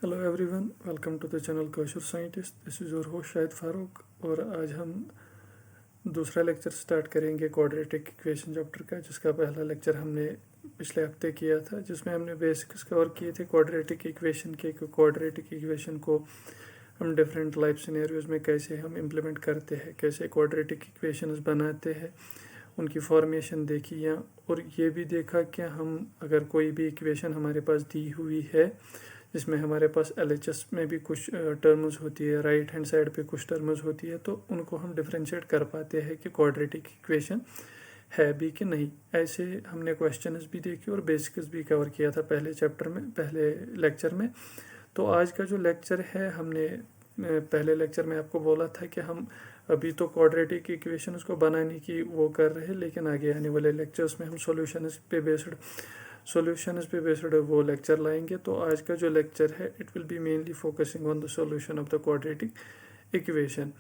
Hello everyone, welcome to the channel Kaushal scientist. This is your host Shahid Farooq. और आज हम दूसरा लेक्चर स्टार्ट करेंगे क्वाड्रेटिक इक्वेशन चैप्टर का, जिसका पहला लेक्चर हमने पिछले हफ्ते किया था, जिसमें हमने बेसिक्स कवर किए थे क्वाड्रेटिक इक्वेशन के। क्वाड्रेटिक इक्वेशन को हम डिफरेंट लाइफ सिनेरियोज में कैसे हम इम्प्लीमेंट करते हैं, कैसे क्वाड्रेटिक इक्वेशंस बनाते हैं, उनकी फॉर्मेशन देखी या और ये भी देखा कि हम अगर कोई भी इक्वेशन हमारे पास दी हुई है जिसमें हमारे पास एलएचएस में भी कुछ टर्म्स होती है, राइट हैंड साइड पे कुछ टर्म्स होती है, तो उनको हम डिफरेंशिएट कर पाते हैं कि क्वाड्रेटिक इक्वेशन है भी कि नहीं। ऐसे हमने क्वेश्चंस भी देखे और बेसिक्स भी कवर किया था पहले चैप्टर में, पहले लेक्चर में। तो आज का जो लेक्चर है, हमने पहले लेक्चर में आपको बोला था कि हम अभी तो क्वाड्रेटिक इक्वेशन को बनाने की वो कर रहे हैं, लेकिन आगे आने वाले लेक्चर्स में हम सॉल्यूशंस पे बेस्ड वो लेक्चर लाएंगे। तो आज का जो लेक्चर है, it will B mainly focusing on the solution of the quadratic equation.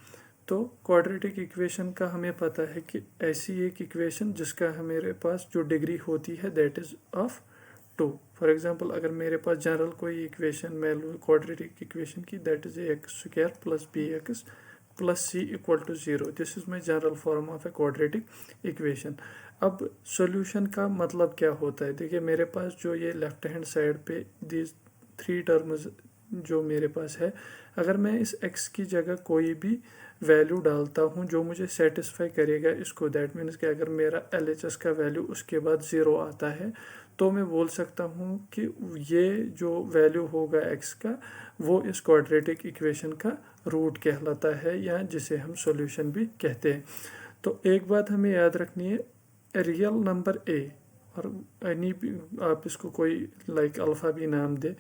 तो क्वाड्रेटिक इक्वेशन का हमें पता है कि ऐसी एक इक्वेशन जिसका हमारे पास जो डिग्री होती है that is of 2। For example, अगर मेरे पास जनरल कोई इक्वेशन मैं लूँ क्वाड्रेटिक इक्वेशन की, that is x square plus B x plus C equal to 0। This is my general form of a quadratic equation. अब सॉल्यूशन का मतलब क्या होता है? देखिए, मेरे पास जो ये लेफ्ट हैंड साइड पे दीज 3 टर्म्स जो मेरे पास है, अगर मैं इस x की जगह कोई भी वैल्यू डालता हूँ जो मुझे सेटिस्फाई करेगा इसको, दैट मीन्स कि अगर मेरा LHS का वैल्यू उसके बाद 0 आता है, तो मैं बोल सकता हूँ कि ये जो वैल्यू होगा x का, वो इस क्वाड्रेटिक इक्वेशन का रूट कहलाता है, या जिसे हम सॉल्यूशन भी कहते हैं। तो एक बात हमें याद रखनी है, रियल नंबर a, और एनी आप इसको कोई लाइक अल्फ़ा भी नाम दे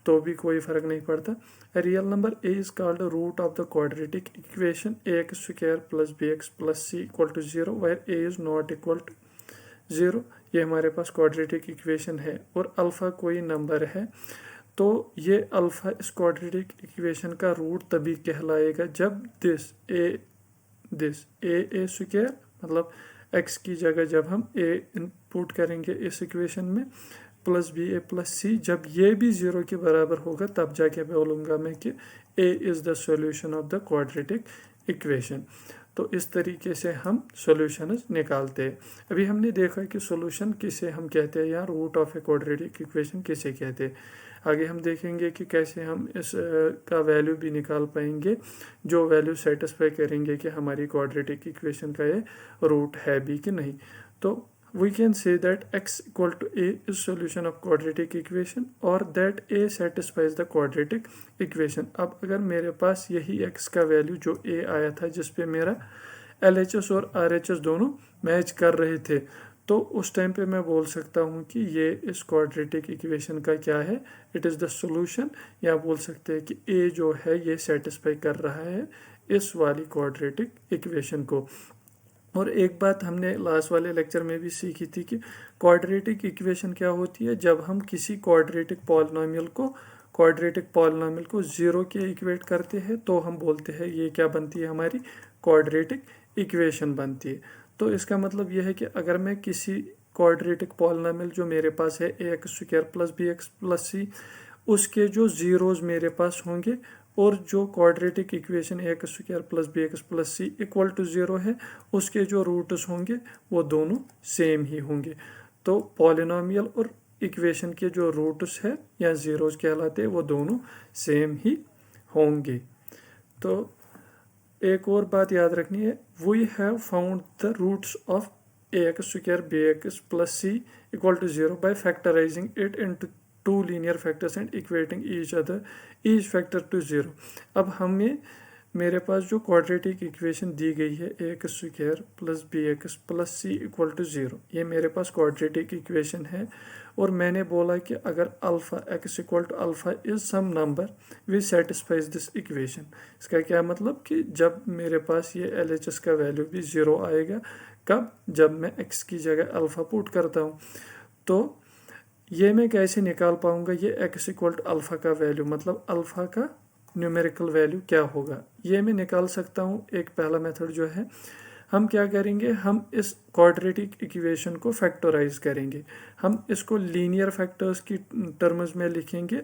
तो भी कोई फ़र्क नहीं पड़ता। Real number a is called root of the quadratic equation x square plus B x plus C equal to 0 where a is not equal to 0। ये हमारे पास क्वाड्रेटिक इक्वेशन है और अल्फ़ा कोई नंबर है, तो ये अल्फ़ा इस क्वाड्रेटिक इक्वेशन का रूट तभी कहलाएगा जब दिस ए स्क्वायर, मतलब x की जगह जब हम a इनपुट करेंगे इस इक्वेशन में, प्लस बी ए प्लस सी, जब ये भी 0 के बराबर होगा, तब जाके बोलूँगा मैं कि a is the solution of the quadratic equation. तो इस तरीके से हम सॉल्यूशंस निकालते हैं। अभी हमने देखा कि सॉल्यूशन किसे हम कहते हैं या root of a quadratic equation किसे कहते हैं। आगे हम देखेंगे कि कैसे हम इस का वैल्यू भी निकाल पाएंगे जो वैल्यू सेटिस्फाई करेंगे कि हमारी क्वाड्रेटिक इक्वेशन का ये रूट है भी कि नहीं। तो we can say that x equal to a is solution of quadratic equation or that a satisfies the quadratic equation। अब अगर मेरे पास यही x का वैल्यू जो a आया था, जिस पे मेरा LHS और RHS दोनों मैच कर रहे थे, तो उस टाइम पे मैं बोल सकता हूँ कि ये इस क्वाड्रेटिक इक्वेशन का क्या है, इट इज़ द सॉल्यूशन। या बोल सकते हैं कि a जो है ये सेटिस्फाई कर रहा है इस वाली क्वाड्रेटिक इक्वेशन को। और एक बात हमने लास्ट वाले लेक्चर में भी सीखी थी कि क्वाड्रेटिक इक्वेशन क्या होती है। जब हम किसी क्वाड्रेटिक पॉलिनॉमियल को 0 के इक्वेट करते हैं, तो हम बोलते हैं ये क्या बनती है, हमारी क्वाड्रेटिक इक्वेशन बनती है। तो इसका मतलब यह है कि अगर मैं किसी क्वाड्रेटिक पॉलिनॉमियल जो मेरे पास है x square plus B x plus C, उसके जो ज़ीरोज़ मेरे पास होंगे और जो quadratic equation x square plus B x plus C equal to 0 है, उसके जो रूट्स होंगे वो दोनों सेम ही होंगे। तो पॉलिनॉमियल और इक्वेशन के जो रूट्स है या ज़ीरोज़ कहलाते हैं, वो दोनों सेम ही होंगे। तो एक और बात याद रखनी है, we have found the roots of x square b x plus C equal to 0 by factorising it into 2 linear factors and equating each factor to 0। अब हमें मेरे पास जो क्वाड्रेटिक इक्वेशन दी गई है x square plus B x plus C equal to 0, ये मेरे पास क्वाड्रेटिक इक्वेशन है। और मैंने बोला कि अगर alpha x equal to alpha is some number which satisfies this equation. इसका क्या मतलब कि जब मेरे पास ये LHS का वैल्यू भी 0 आएगा, कब? जब मैं x की जगह अल्फ़ा पुट करता हूँ। तो ये मैं कैसे निकाल पाऊंगा ये x इक्वल टू अल्फ़ा का वैल्यू, मतलब अल्फ़ा का न्यूमेरिकल वैल्यू क्या होगा, ये मैं निकाल सकता हूँ। एक पहला मेथड जो है, हम क्या करेंगे, हम इस क्वाड्रेटिक इक्वेशन को फैक्टराइज करेंगे। हम इसको लीनियर फैक्टर्स की टर्म्स में लिखेंगे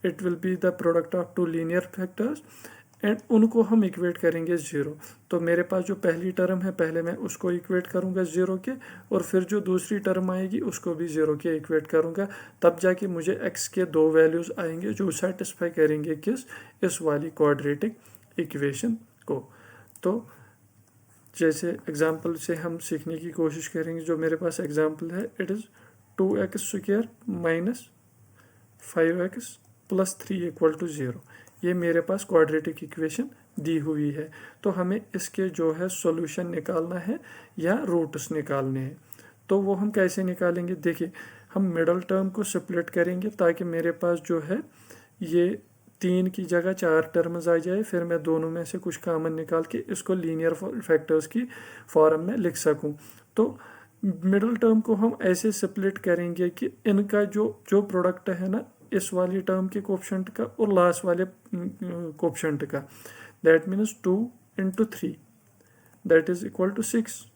it will be the product of two linear factors and उनको हम इक्वेट करेंगे ज़ीरो। तो मेरे पास जो पहली टर्म है पहले मैं उसको इक्वेट करूंगा ज़ीरो के, और फिर जो दूसरी टर्म आएगी उसको भी ज़ीरो के इक्वेट करूंगा, तब जाके मुझे x के दो वैल्यूज़ आएंगे जो सेटिस्फाई करेंगे किस, इस वाली क्वाड्रेटिक इक्वेशन को। तो जैसे एग्जाम्पल से हम सीखने की कोशिश करेंगे। जो मेरे पास एग्जाम्पल है, it is 2x² minus 5x plus 3 equal to 0। ये मेरे पास क्वाड्रेटिक इक्वेशन दी हुई है। तो हमें इसके जो है सॉल्यूशन निकालना है या रूट्स निकालने हैं। तो वो हम कैसे निकालेंगे, देखिए हम मिडल टर्म को स्प्लिट करेंगे ताकि मेरे पास जो है ये 3 की जगह 4 टर्म्स आ जाए, फिर मैं दोनों में से कुछ कॉमन निकाल के इसको लीनियर फैक्टर्स की फॉर्म में लिख सकूं। तो मिडल टर्म को हम ऐसे स्प्लिट करेंगे कि इनका जो प्रोडक्ट है ना, इस वाली टर्म के कोफिशिएंट का और लास्ट वाले कोफिशिएंट का, that means 2 into 3 that is equal to 6।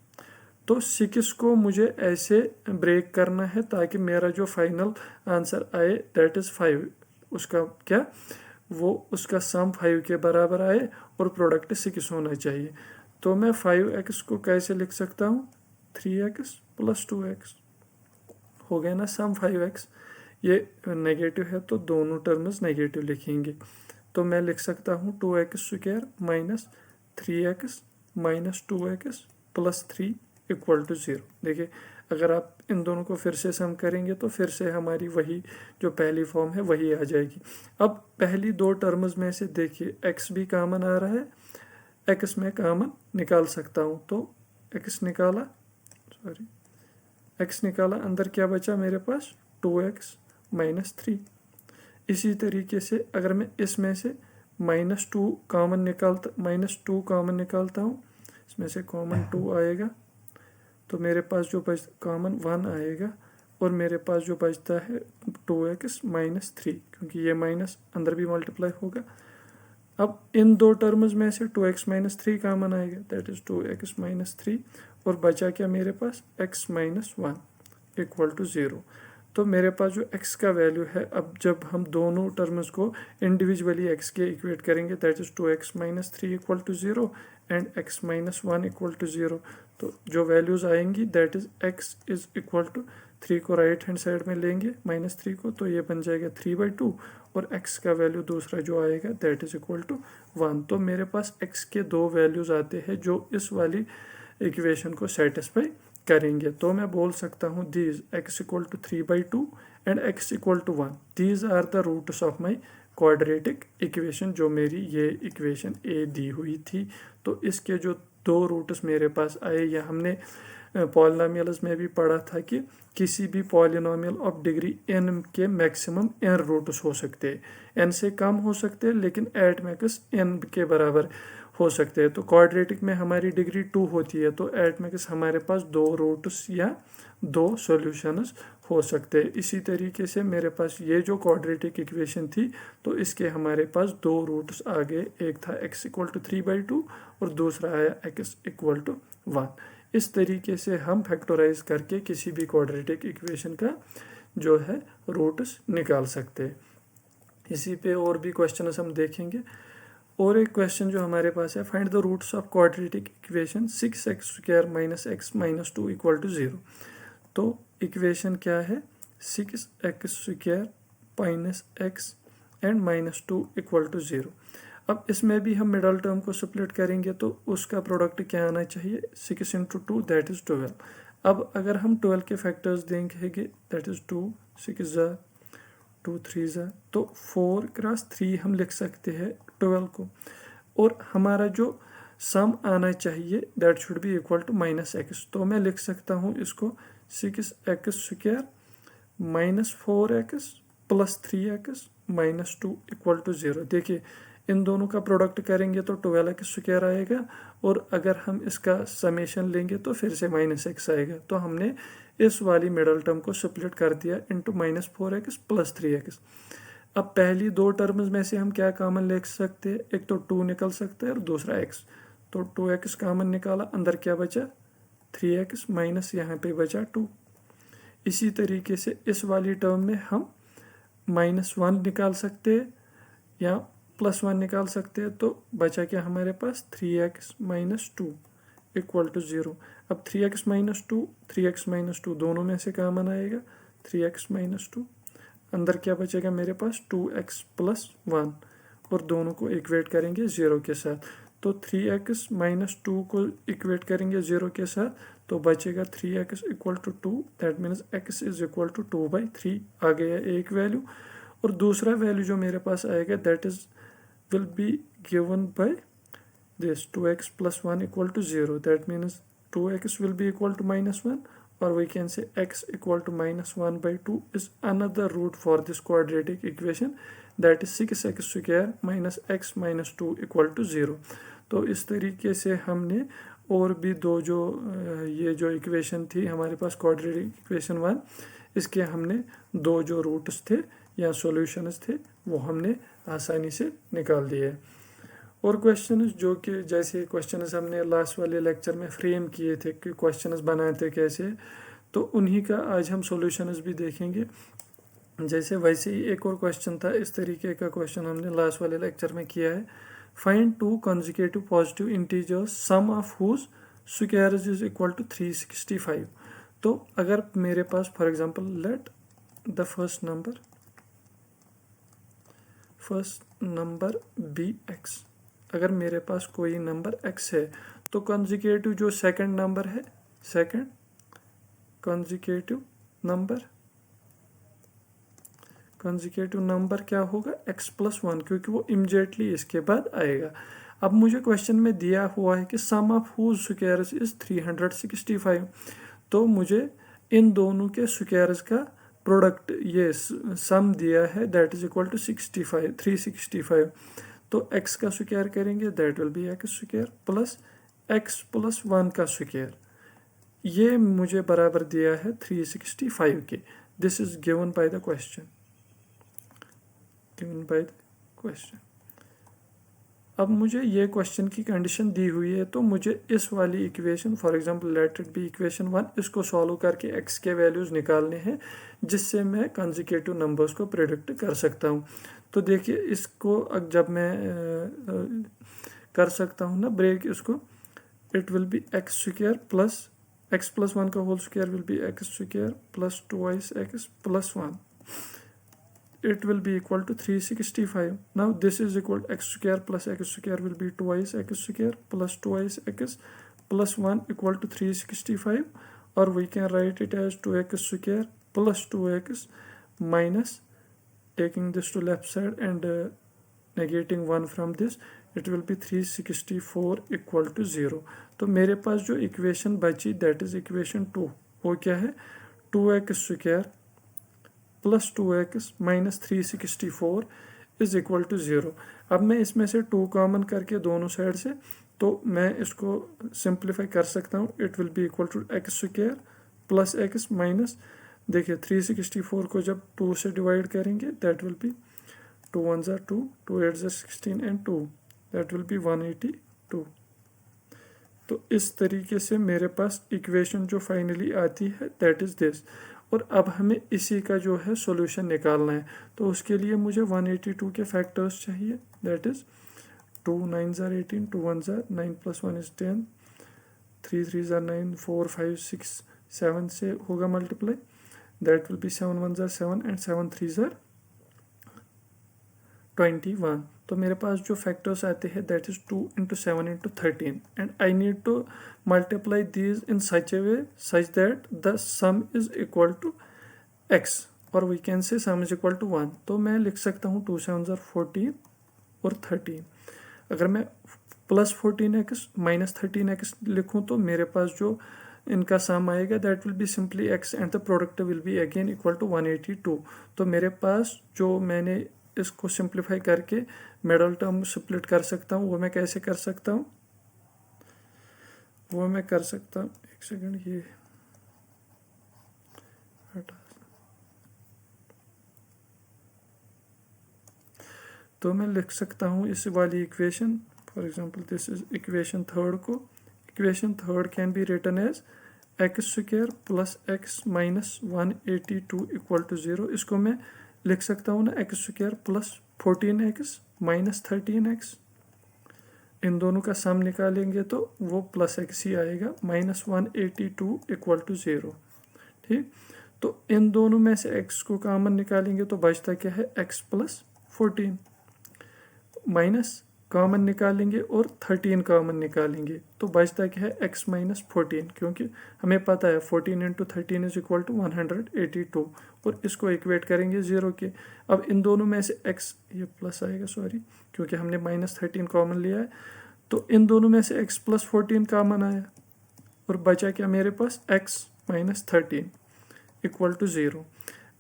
तो 6 को मुझे ऐसे ब्रेक करना है ताकि मेरा जो फाइनल आंसर आए दैट इज 5, उसका क्या, वो उसका सम 5 के बराबर आए और प्रोडक्ट 6 होना चाहिए। तो मैं 5x को कैसे लिख सकता हूँ, 3x प्लस 2x हो गया ना सम 5x। ये नेगेटिव है तो दोनों टर्म्स नेगेटिव लिखेंगे। तो मैं लिख सकता हूँ 2x² minus 3x minus 2x plus 3 equal to 0। देखिए अगर आप इन दोनों को फिर से सम करेंगे तो फिर से हमारी वही जो पहली फॉर्म है वही आ जाएगी। अब पहली दो टर्म्स में से देखिए x भी कॉमन आ रहा है, x में कॉमन निकाल सकता हूँ। तो x निकाला, x निकाला, अंदर क्या बचा मेरे पास 2x माइनस 3। इसी तरीके से अगर मैं इसमें से -2 कॉमन निकालता हूँ, इसमें से कॉमन 2 आएगा तो मेरे पास जो बच कॉमन 1 आएगा, और मेरे पास जो बचता है 2x माइनस 3, क्योंकि ये माइनस अंदर भी मल्टीप्लाई होगा। अब इन दो टर्म्स में से 2x माइनस 3 कॉमन आएगा, दैट इज 2x माइनस 3, और बचा क्या मेरे पास x माइनस 1 इक्वल टू 0। तो मेरे पास जो x का वैल्यू है, अब जब हम दोनों टर्म्स को इंडिविजुअली x के इक्वेट करेंगे that is 2x minus 3 equal to 0 and x minus 1 equal to 0। तो जो वैल्यूज आएंगी that is x is equal to 3 को राइट हैंड साइड में लेंगे -3 को, तो ये बन जाएगा 3/2, और x का वैल्यू दूसरा जो आएगा दैट इज इक्वल टू 1। तो मेरे पास x के दो वैल्यूज आते हैं जो इस वाली इक्वेशन को सेटिस्फाई करेंगे। तो मैं बोल सकता हूँ these x equal to 3/2 and x equal to 1, these are the roots of my quadratic equation. जो मेरी ये इक्वेशन a दी हुई थी, तो इसके जो दो रूट्स मेरे पास आए, या हमने पॉलिनोमियल्स में भी पढ़ा था कि किसी भी पॉलिनोमियल ऑफ डिग्री n के मैक्सिमम n रूट्स हो सकते हैं, n से कम हो सकते हैं लेकिन एट मैक्स n के बराबर हो सकते हैं। तो क्वाड्रेटिक में हमारी डिग्री 2 होती है, तो एट मैक्स हमारे पास 2 रूट्स या 2 सॉल्यूशंस हो सकते हैं। इसी तरीके से मेरे पास ये जो क्वाड्रेटिक इक्वेशन थी, तो इसके हमारे पास 2 रूट्स आ गए, एक था x इक्वल टू 3/2 और दूसरा आया x इक्वल टू 1। इस तरीके से हम फैक्टराइज करके किसी भी क्वाड्रेटिक इक्वेशन का जो है रूट्स निकाल सकते हैं। इसी पे और भी क्वेश्चन हम देखेंगे। और एक क्वेश्चन जो हमारे पास है, find the roots of quadratic equation 6x² minus x minus 2 equal to 0। तो इक्वेशन क्या है, 6x² minus x and minus 2 equal to 0। अब इसमें भी हम मिडल टर्म को स्प्लिट करेंगे तो उसका प्रोडक्ट क्या आना चाहिए, 6 into 2 दैट इज 12। अब अगर हम 12 के फैक्टर्स देंगे दैट इज 2 6 2 3 तो 4 क्रॉस 3 हम लिख सकते हैं 12 को, और हमारा जो सम आना चाहिए that should be equal to -x। तो मैं लिख सकता हूँ इसको 6x² minus 4x plus 3x minus 2 equal to 0। देखिए इन दोनों का प्रोडक्ट करेंगे तो 12x² आएगा, और अगर हम इसका समेशन लेंगे तो फिर से -x आएगा। तो हमने इस वाली मिडल टर्म को स्प्लिट कर दिया इंटू -4x प्लस 3x। अब पहली दो टर्म्स में से हम क्या कॉमन ले सकते हैं, एक तो 2 निकल सकते हैं और दूसरा x। तो 2x कॉमन निकाला, अंदर क्या बचा 3x माइनस यहाँ पे बचा 2। इसी तरीके से इस वाली टर्म में हम -1 निकाल सकते हैं या +1 निकाल सकते हैं। तो बचा क्या हमारे पास 3x - 2 = 0। अब 3x - 2 3x - 2 दोनों में से कॉमन आएगा 3x - 2। अंदर क्या बचेगा मेरे पास 2x + 1 और दोनों को इक्वेट करेंगे 0 के साथ। तो 3x - 2 को इक्वेट करेंगे 0 के साथ तो बचेगा 3x = 2। दैट मीन्स x = 2/3 आ गया एक वैल्यू। और दूसरा वैल्यू जो मेरे पास आएगा that is will be given by this 2x + 1 = 0. That means 2x will be equal to -1, or we can say x = -1/2 is another root for this quadratic equation, that is 6x² - x - 2 = 0। तो इस तरीके से हमने और भी दो जो ये जो इक्वेशन थी हमारे पास क्वाड्रेटिक इक्वेशन 1, इसके हमने दो जो रूट्स थे या सॉल्यूशंस थे वो हमने आसानी से निकाल दिए। और क्वेश्चंस जो कि जैसे क्वेश्चंस हमने लास्ट वाले लेक्चर में फ्रेम किए थे कि क्वेश्चंस बनाते कैसे, तो उन्हीं का आज हम सॉल्यूशंस भी देखेंगे। जैसे वैसे ही एक और क्वेश्चन था, इस तरीके का क्वेश्चन हमने लास्ट वाले लेक्चर में किया है। Find 2 consecutive positive integers sum of whose squares is equal to 365। तो अगर मेरे पास for example let the first number be x। अगर मेरे पास कोई नंबर x है तो कंजिक्यूटिव जो सेकंड नंबर है, सेकंड कंजिक्यूटिव नंबर क्या होगा x + 1, क्योंकि वो इमीडिएटली इसके बाद आएगा। अब मुझे क्वेश्चन में दिया हुआ है कि सम ऑफ हुज स्क्वायर्स इज 365। तो मुझे इन दोनों के स्क्वायर्स का प्रोडक्ट ये सम दिया है दैट इज इक्वल टू 365। तो x का स्क्वायर करेंगे that will be x² plus x + 1 का स्क्वायर, ये मुझे बराबर दिया है 365 के। This is given by the question, अब मुझे ये क्वेश्चन की कंडीशन दी हुई है तो मुझे इस वाली equation for example let it be equation 1, इसको सॉल्व करके x के वैल्यूज निकालने हैं जिससे मैं कंजिक्यूटिव नंबर्स को प्रेडिक्ट कर सकता हूँ। तो देखिए इसको अब जब मैं कर सकता हूँ ना ब्रेक इसको, it will be x² plus x + 1 का whole square will be x² plus 2x + 1, it will be equal to 365. Now this is equal to x² plus x² will be 2x² plus 2x plus 1 = 365, or we can write it as 2x² plus 2x minus taking this to left side and negating 1 from this, it will be 364 = 0। तो मेरे पास जो equation बची that is equation 2, वो क्या है 2x² plus 2x minus 364 is equal to 0। अब मैं इसमें से 2 कॉमन करके दोनों साइड से, तो मैं इसको सिंप्लीफाई कर सकता हूँ। It will be equal to x² plus x minus, देखिए 364 को जब 2 से डिवाइड करेंगे that will be 2 × 1 = 2, 2 × 8 = 16 and 2 that will B 182। तो इस तरीके से मेरे पास इक्वेशन जो फाइनली आती है दैट इज दिस। और अब हमें इसी का जो है सॉल्यूशन निकालना है, तो उसके लिए मुझे 182 के फैक्टर्स चाहिए दैट इज 2 × 9 = 18, 2 × 1 = 9 + 1 = 10, 3 × 3 = 9, 4 5 6 7 से होगा multiply that will B 7 × 1 = 7 and 7 × 3 = 21। तो मेरे पास जो फैक्टर्स आते हैं that is 2 × 7 × 13 and I need to multiply these in such a way such that the sum is equal to x, or we can say sum is equal to 1। तो मैं लिख सकता हूँ 2 × 7 = 14 और 13। अगर मैं प्लस 14x माइनस 13x लिखूँ तो मेरे पास जो इनका सम आएगा that will be simply x and the product will be again equal to 182। तो मेरे पास जो मैंने इसको सिंप्लीफाई करके मिडल टर्म स्प्लिट कर सकता हूँ, वो मैं कैसे कर सकता हूँ, वो मैं कर सकता हूँ, एक सेकंड ये हटा। तो मैं लिख सकता हूँ इस वाली equation for example this is equation 3 को, equation 3 can be written as x² plus x minus 182 = 0। इसको मैं लिख सकता हूँ ना x square plus 14x minus 13x। इन दोनों का सम निकालेंगे तो वो प्लस एक्स ही आएगा, -182 इक्वल टू 0। ठीक, तो इन दोनों में से x को कॉमन निकालेंगे तो बचता क्या है, x प्लस 14, माइनस कॉमन निकालेंगे और 13 कॉमन निकालेंगे तो बचता क्या है, x माइनस 14, क्योंकि हमें पता है 14 इंटू 13 इज इक्वल टू 182, और इसको इक्वेट करेंगे 0 के। अब इन दोनों में से x, ये प्लस आएगा सॉरी, क्योंकि हमने -13 कॉमन लिया है, तो इन दोनों में से x प्लस 14 कॉमन आया और बचा क्या मेरे पास, x माइनस 13 इक्वल टू 0।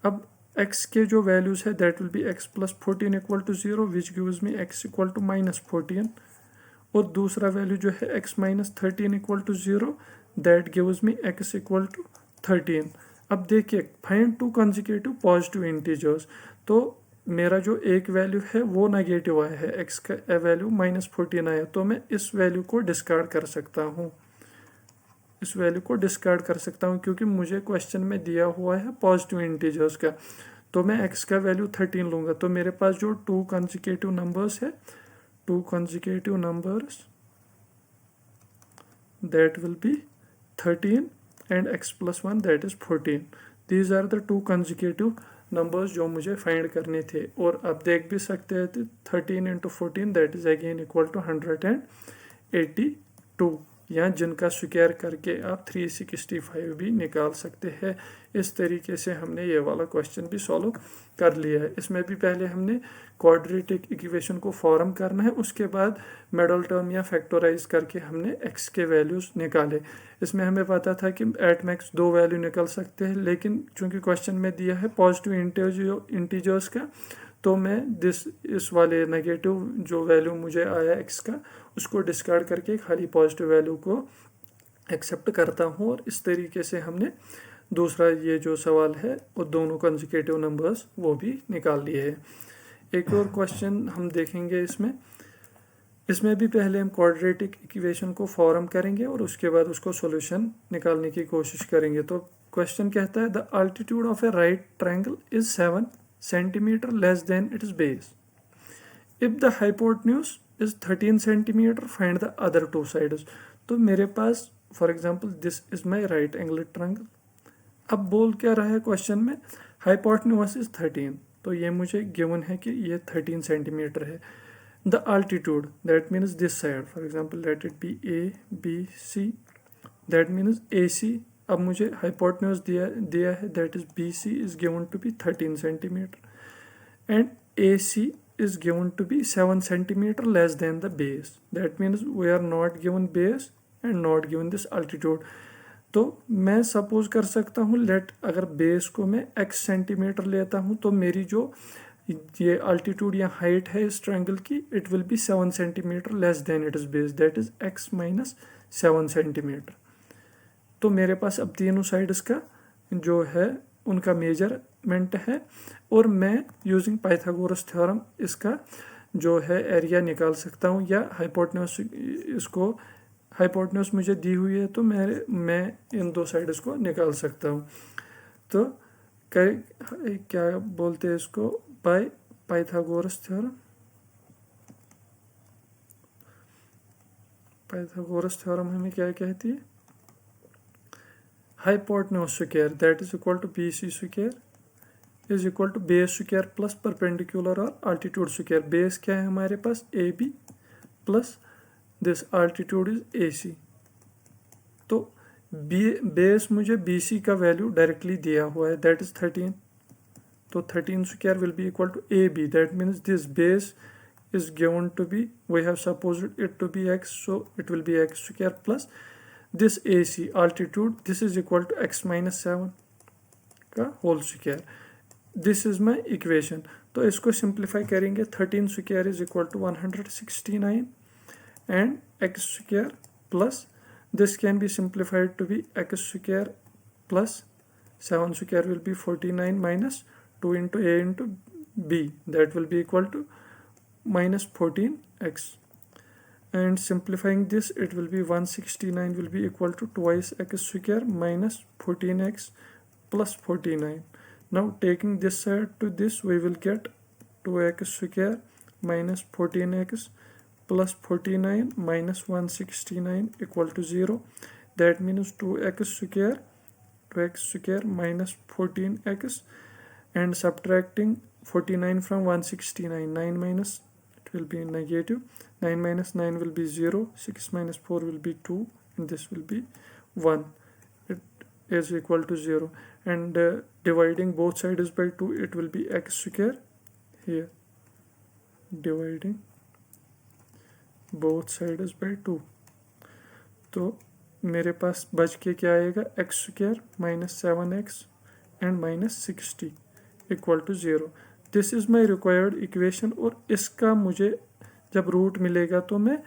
अब x के जो वैल्यूज है that will be x plus 14 equal to 0 which gives me x equal to -14, और दूसरा वैल्यू जो है x minus 13 equal to 0 that gives me x equal to 13। अब देखिए find two consecutive positive integers, तो मेरा जो एक वैल्यू है वो नेगेटिव आया है, x का वैल्यू -14 आया, तो मैं इस वैल्यू को डिस्कार्ड कर सकता हूँ, इस वैल्यू को डिस्कार्ड कर सकता हूँ, क्योंकि मुझे क्वेश्चन में दिया हुआ है पॉजिटिव इंटीजर्स का। तो मैं x का वैल्यू 13 लूँगा, तो मेरे पास जो टू कंसेक्यूटिव नंबर्स है, two consecutive numbers that will be 13 and x plus 1 that is 14। These are the two consecutive numbers जो मुझे फाइंड करने थे। और आप देख भी सकते हैं 13 into 14 that is again equal to 182, या जिनका स्क्वायर करके आप 365 भी निकाल सकते हैं। इस तरीके से हमने ये वाला क्वेश्चन भी सॉल्व कर लिया है। इसमें भी पहले हमने क्वाड्रेटिक इक्वेशन को फॉर्म करना है, उसके बाद मिडल टर्म या फैक्टराइज करके हमने x के वैल्यूज निकाले। इसमें हमें पता था कि एट मैक्स 2 वैल्यू निकल सकते हैं, लेकिन चूंकि क्वेश्चन में दिया है पॉजिटिव इंटीजर्स का, तो मैं इस वाले नेगेटिव जो वैल्यू मुझे आया x का, उसको डिस्कार्ड करके खाली पॉजिटिव वैल्यू को एक्सेप्ट करता हूँ। और इस तरीके से हमने दूसरा ये जो सवाल है वो दोनों कंसेक्यूटिव नंबर्स वो भी निकाल लिए हैं। एक और क्वेश्चन हम देखेंगे इसमें भी पहले हम क्वाड्रेटिक इक्वेशन को फॉर्म करेंगे और उसके बाद उसको सॉल्यूशन निकालने की कोशिश करेंगे। तो क्वेश्चन कहता है the altitude of a right triangle is 7 centimetre less than its base. If the hypotenuse is 13 centimetre, find the other two sides. तो मेरे पास for example this is my right angle triangle. अब बोल क्या रहा है क्वेश्चन में, hypotenuse is 13, तो ये मुझे गिवन है कि ये 13 सेंटीमीटर है। The altitude that means this side, for example let it be A B C, that means A C. अब मुझे हाइपोटेन्यूज दिया है that is B C is given to be 13 centimetre and A C is given to be 7 centimeter less than the base. That means we are not given base and not given this altitude. तो मैं suppose कर सकता हूँ late, अगर base को मैं x centimetre लेता हूँ तो मेरी जो ये अल्टीट्यूड या हाइट है इस ट्रायंगल की, it will B 7 centimetre less then it is base, that is x minus 7 centimetre. तो मेरे पास अब तीनों साइड्स का जो है उनका मेजरमेंट है, और मैं यूजिंग पाइथागोरस थ्योरम इसका जो है एरिया निकाल सकता हूँ, या हाइपोटेन्यूज मुझे दी हुई है तो मैं इन दो साइड्स को निकाल सकता हूँ। तो क्या बोलते हैं इसको, by Pythagoras theorem. Pythagoras theorem हमें क्या कहती है, hypotenuse square that is equal to B C square is equal to base square plus perpendicular और अल्टीट्यूड स्क्वायर। बेस क्या है हमारे पास A B plus this altitude is A C. तो बेस मुझे बी सी का वैल्यू डायरेक्टली दिया हुआ है दैट इज 13, तो 13 square will be equal to a b, that means this base is given to be, we have supposed it to be x, so it will be x square plus this AC altitude, this is equal to x minus 7 का whole square. This is my equation. तो इसको simplify करेंगे, 13 square is equal to 169 and x square plus this can be simplified to be x square plus 7 square will be 49 minus 2 into a into b, that will be equal to minus 14x, and simplifying this it will be 169 will be equal to twice x square minus 14x plus 49, Now taking this side to this, we will get 2x square minus 14x plus 49 minus 169 equal to 0. That means 2x square minus 14x, and subtracting 49 from 169, 9 minus, it will be negative, 9 minus 9 will be 0, 6 minus 4 will be 2, and this will be 1. It is equal to 0, and dividing both sides by 2, it will be x square. Here dividing both sides by 2, तो मेरे पास बच के क्या आएगा, x square minus 7x and minus 60 equal to 0. This is my required equation. और इसका मुझे जब रूट मिलेगा तो मैं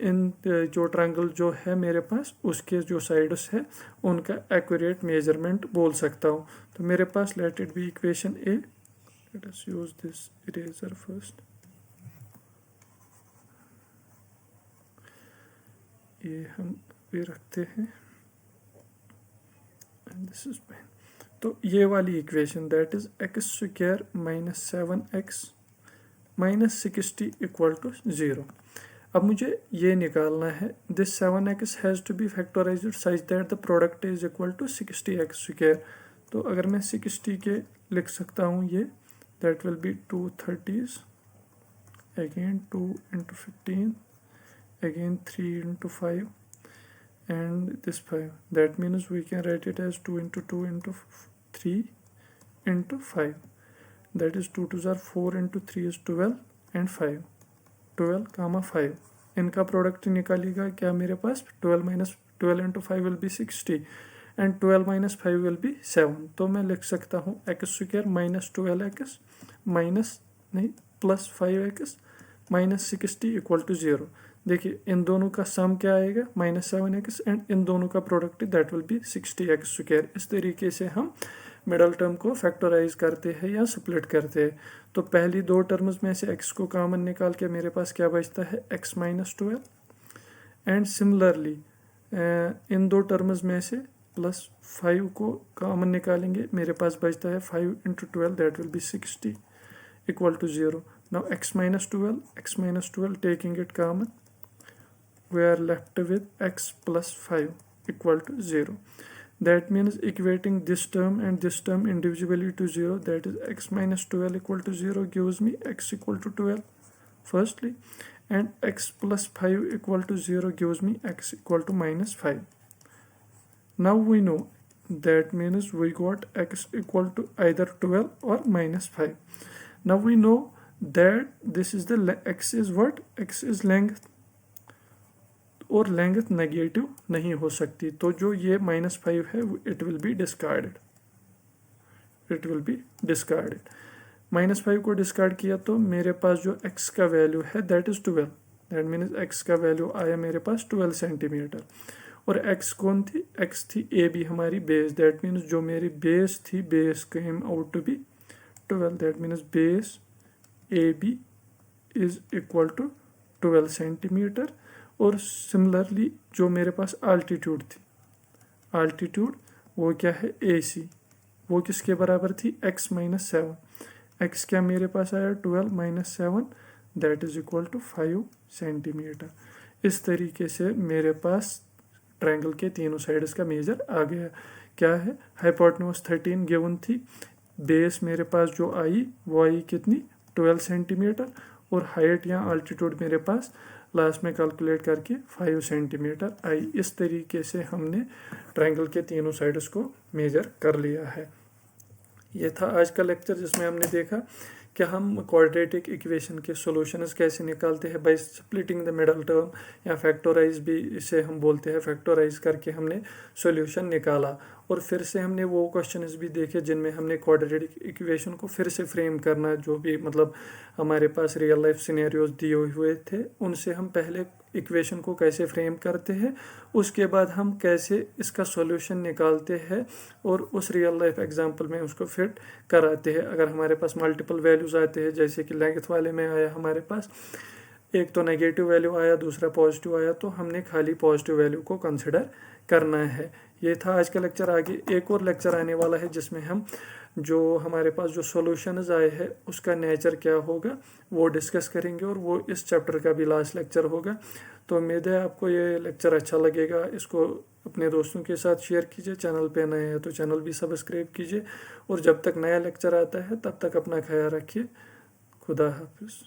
इन जो ट्रायंगल जो है मेरे पास उसके जो साइड्स है उनका एक्यूरेट मेजरमेंट बोल सकता हूँ. तो मेरे पास let it be equation A. Let us use this eraser first. ये हम भी रखते हैं, एंड दिस इज पेन. तो ये वाली equation that is x square minus 7x minus 60 equal to 0. अब मुझे ये निकालना है, this 7x has to be factorised such that the product is equal to 60x square. तो अगर मैं 60 के लिख सकता हूँ ये, that will be 2 30s, again 2 into 15, again 3 into 5, and this 5. That means we can write it as 2 into 2 into 3 into 5. That is 2 2s are 4 into 3 is 12 and 5. 12 comma 5. इनका product निकालिएगा क्या मेरे पास, 12 minus 12 into 5 will be 60 and 12 minus 5 will be 7. तो मैं लिख सकता हूँ X square minus 12x minus नहीं plus 5x minus 60 equal to 0. देखिए इन दोनों का सम क्या आएगा, माइनस 7x, एंड इन दोनों का product that will B 60x square. इस तरीके से हम मिडल टर्म को फैक्टराइज करते हैं या स्प्लिट करते हैं. तो पहली दो टर्म्स में से x को कॉमन निकाल के मेरे पास क्या बचता है, x minus 12, and similarly in दो टर्म्स में से प्लस 5 को कॉमन निकालेंगे, मेरे पास बचता है 5 into 12 that will be 60 equal to 0. Now x minus 12 taking it common, we are left with x plus 5 equal to 0. That means equating this term and this term individually to 0, that is x minus 12 equal to 0 gives me x equal to 12 firstly, and x plus 5 equal to 0 gives me x equal to minus 5. Now we know, that means we got x equal to either 12 or minus 5. Now we know that this is the x is what, x is length, और length negative नहीं हो सकती. तो जो ये minus 5 है it will be discarded. Minus 5 को discard किया तो मेरे पास जो x का वैल्यू है that is 12. That means x का वैल्यू आया मेरे पास 12 सेंटीमीटर. और x कौन थी, x थी ए बी हमारी बेस. दैट मीन्स जो मेरी बेस थी, base came out to be 12. That means base a b is equal to 12 centimetre. और सिमिलरली जो मेरे पास आल्टीट्यूड थी, आल्टीट्यूड वो क्या है, ए सी, वो किसके बराबर थी, x माइनस 7. x क्या मेरे पास आया 12 minus 7 that is equal to 5 centimetre. इस तरीके से मेरे पास ट्रायंगल के तीनों साइड्स का मेजर आ गया. क्या है, हाइपोटेन्यूज 13 गिवन थी, बेस मेरे पास जो आई वो आई कितनी 12 सेंटीमीटर, और हाइट या आल्टीट्यूड मेरे पास लास्ट में कैलकुलेट करके 5 सेंटीमीटर आई. इस तरीके से हमने ट्रायंगल के तीनों साइड्स को मेजर कर लिया है. ये था आज का लेक्चर जिसमें हमने देखा कि हम क्वाड्रेटिक इक्वेशन के सॉल्यूशंस कैसे निकालते हैं by splitting the middle term, या फैक्टराइज भी इसे हम बोलते हैं. फैक्टराइज करके हमने सॉल्यूशन निकाला, और फिर से हमने वो क्वेश्चंस भी देखे जिनमें हमने क्वाड्रेटिक इक्वेशन को फिर से फ्रेम करना, जो भी मतलब हमारे पास रियल लाइफ सिनेरियोज दिए हुए थे उनसे हम पहले इक्वेशन को कैसे फ्रेम करते हैं, उसके बाद हम कैसे इसका सॉल्यूशन निकालते हैं और उस रियल लाइफ एग्जांपल में उसको फिट कराते हैं. अगर हमारे पास मल्टीपल वैल्यूज़ आते हैं, जैसे कि लेंथ वाले में आया हमारे पास एक तो नेगेटिव वैल्यू आया, दूसरा पॉजिटिव आया, तो हमने खाली पॉजिटिव वैल्यू को कंसिडर करना है. ये था आज का लेक्चर. आगे एक और लेक्चर आने वाला है जिसमें हम जो हमारे पास जो सॉल्यूशंस आए हैं उसका नेचर क्या होगा वो डिस्कस करेंगे, और वो इस चैप्टर का भी लास्ट लेक्चर होगा। तो उम्मीद है आपको ये लेक्चर अच्छा लगेगा। इसको अपने दोस्तों के साथ शेयर कीजिए। चैनल पे नए हैं तो चैनल भी सब्सक्राइब कीजिए, और जब तक नया लेक्चर आता है तब तक अपना ख्याल रखिए। खुदा हाफिज़।